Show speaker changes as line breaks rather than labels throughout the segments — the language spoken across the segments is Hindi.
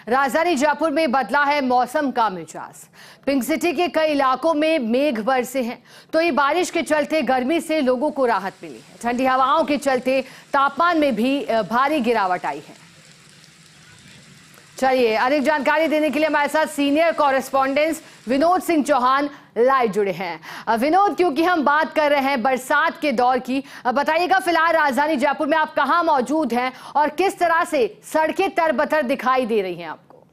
राजधानी जयपुर में बदला है मौसम का मिजाज। पिंक सिटी के कई इलाकों में मेघ बरसे हैं, तो ये बारिश के चलते गर्मी से लोगों को राहत मिली है। ठंडी हवाओं के चलते तापमान में भी भारी गिरावट आई है। चलिए अधिक जानकारी देने के लिए हमारे साथ senior correspondent Vinod Singh Chauhan live जुड़े हैं। विनोद, क्योंकि हम बात कर रहे हैं बरसात के दौर की, बताइएगा फिलहाल राजधानी जयपुर में आप कहां मौजूद हैं और किस तरह से सड़कें तरबतर दिखाई दे रही हैं आपको?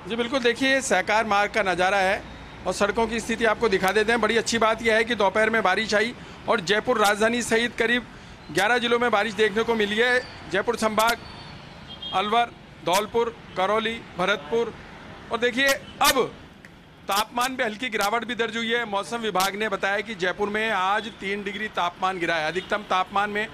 जी बिल्कुल, देखिए सहकार मार्ग का नज़ारा है और सड़कों की स्थिति आपको दिखा देते हैं। बड़ी अच्छी बात यह है कि दोपहर में बारिश आई और जयपुर राजधानी सहित करीब 11 जिलों में बारिश देखने को मिली है। जयपुर संभाग, अलवर, धौलपुर, करौली, भरतपुर, और देखिए अब तापमान में हल्की गिरावट भी दर्ज हुई है। मौसम विभाग ने बताया कि जयपुर में आज 3 डिग्री तापमान गिरा है। अधिकतम तापमान में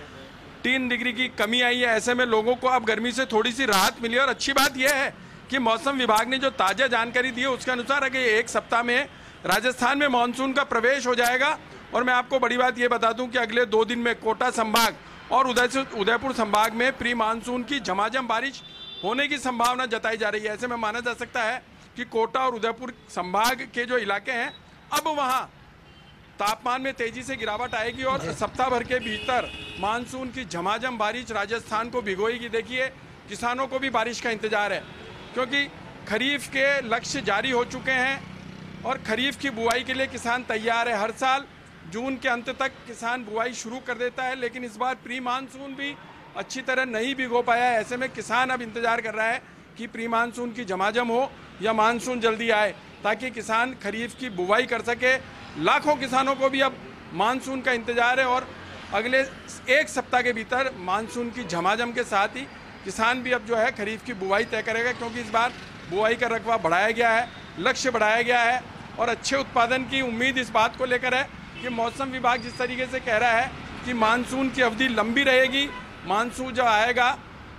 3 डिग्री की कमी आई है। ऐसे में लोगों को अब गर्मी से थोड़ी सी राहत मिली है। और अच्छी बात यह है कि मौसम विभाग ने जो ताज़ा जानकारी दी है उसके अनुसार अगर 1 सप्ताह में राजस्थान में मानसून का प्रवेश हो जाएगा। और मैं आपको बड़ी बात ये बता दूं कि अगले 2 दिन में कोटा संभाग और उदयपुर संभाग में प्री मानसून की झमाझम बारिश होने की संभावना जताई जा रही है। ऐसे में माना जा सकता है कि कोटा और उदयपुर संभाग के जो इलाके हैं अब वहां तापमान में तेजी से गिरावट आएगी और सप्ताह भर के भीतर मानसून की झमाझम बारिश राजस्थान को भिगोएगी। देखिए किसानों को भी बारिश का इंतजार है क्योंकि खरीफ के लक्ष्य जारी हो चुके हैं और खरीफ की बुआई के लिए किसान तैयार है। हर साल जून के अंत तक किसान बुआई शुरू कर देता है, लेकिन इस बार प्री मानसून भी अच्छी तरह नहीं भिगो पाया है। ऐसे में किसान अब इंतजार कर रहा है कि प्री मानसून की झमाझम हो या मानसून जल्दी आए ताकि किसान खरीफ की बुआई कर सके। लाखों किसानों को भी अब मानसून का इंतजार है और अगले 1 सप्ताह के भीतर मानसून की झमाझम के साथ ही किसान भी अब जो है खरीफ की बुआई तय करेगा, क्योंकि इस बार बुआई का रकबा बढ़ाया गया है, लक्ष्य बढ़ाया गया है और अच्छे उत्पादन की उम्मीद इस बात को लेकर है कि मौसम विभाग जिस तरीके से कह रहा है कि मानसून की अवधि लंबी रहेगी, मानसून जब आएगा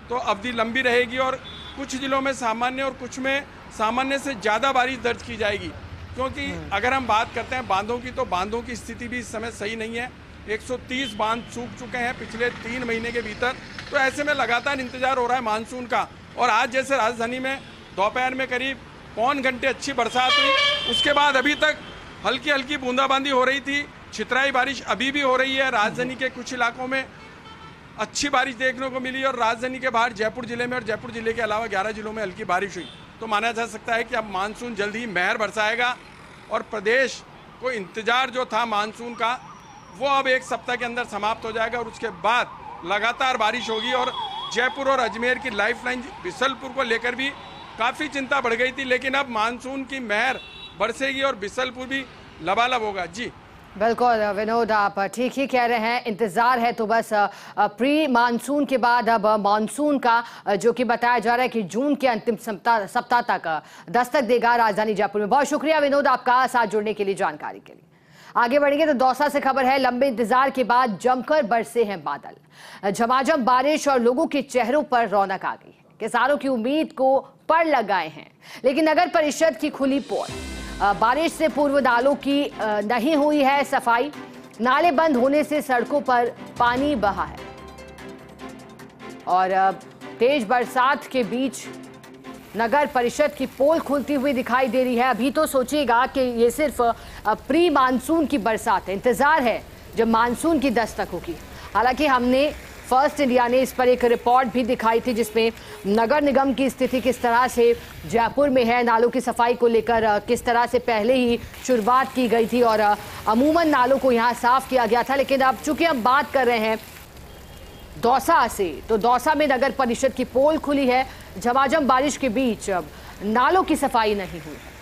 तो अवधि लंबी रहेगी और कुछ जिलों में सामान्य और कुछ में सामान्य से ज़्यादा बारिश दर्ज की जाएगी। क्योंकि अगर हम बात करते हैं बांधों की, तो बांधों की स्थिति भी इस समय सही नहीं है। 130 बांध सूख चुके हैं पिछले 3 महीने के भीतर। तो ऐसे में लगातार इंतजार हो रहा है मानसून का। और आज जैसे राजधानी में दोपहर में करीब पौन घंटे अच्छी बरसात हुई, उसके बाद अभी तक हल्की हल्की बूंदाबांदी हो रही थी। छितराई बारिश अभी भी हो रही है। राजधानी के कुछ इलाकों में अच्छी बारिश देखने को मिली और राजधानी के बाहर जयपुर जिले में और जयपुर जिले के अलावा 11 जिलों में हल्की बारिश हुई। तो माना जा सकता है कि अब मानसून जल्द ही मेहर बरसाएगा और प्रदेश को इंतजार जो था मानसून का वो अब 1 सप्ताह के अंदर समाप्त हो जाएगा और उसके बाद लगातार बारिश होगी। और जयपुर और अजमेर की लाइफलाइन बिसलपुर को लेकर भी काफ़ी चिंता बढ़ गई थी, लेकिन अब मानसून की मेहर बरसेगी और बिसलपुर भी लबालब होगा। जी
बिल्कुल विनोद, आप ठीक ही कह रहे हैं। इंतजार है तो बस प्री मानसून के बाद अब मानसून का जो कि बताया जा रहा है कि जून के अंतिम सप्ताह तक दस्तक देगा राजधानी जयपुर में। बहुत शुक्रिया विनोद आपका साथ जुड़ने के लिए, जानकारी के लिए। आगे बढ़ेंगे तो दौसा से खबर है। लंबे इंतजार के बाद जमकर बरसे हैं बादल। झमाझम बारिश और लोगों के चेहरों पर रौनक आ गई है। किसानों की उम्मीद को पर लगाए हैं, लेकिन नगर परिषद की खुली पोल। बारिश से पूर्व नालों की नहीं हुई है सफाई। नाले बंद होने से सड़कों पर पानी बहा है और तेज बरसात के बीच नगर परिषद की पोल खुलती हुई दिखाई दे रही है। अभी तो सोचिएगा कि ये सिर्फ प्री मानसून की बरसात है, इंतजार है जब मानसून की दस्तक होगी। हालांकि हमने फर्स्ट इंडिया ने इस पर एक रिपोर्ट भी दिखाई थी जिसमें नगर निगम की स्थिति किस तरह से जयपुर में है, नालों की सफाई को लेकर किस तरह से पहले ही शुरुआत की गई थी और अमूमन नालों को यहाँ साफ किया गया था। लेकिन अब चूंकि हम बात कर रहे हैं दौसा से, तो दौसा में नगर परिषद की पोल खुली है। झमाझम बारिश के बीच अब नालों की सफाई नहीं हुई है।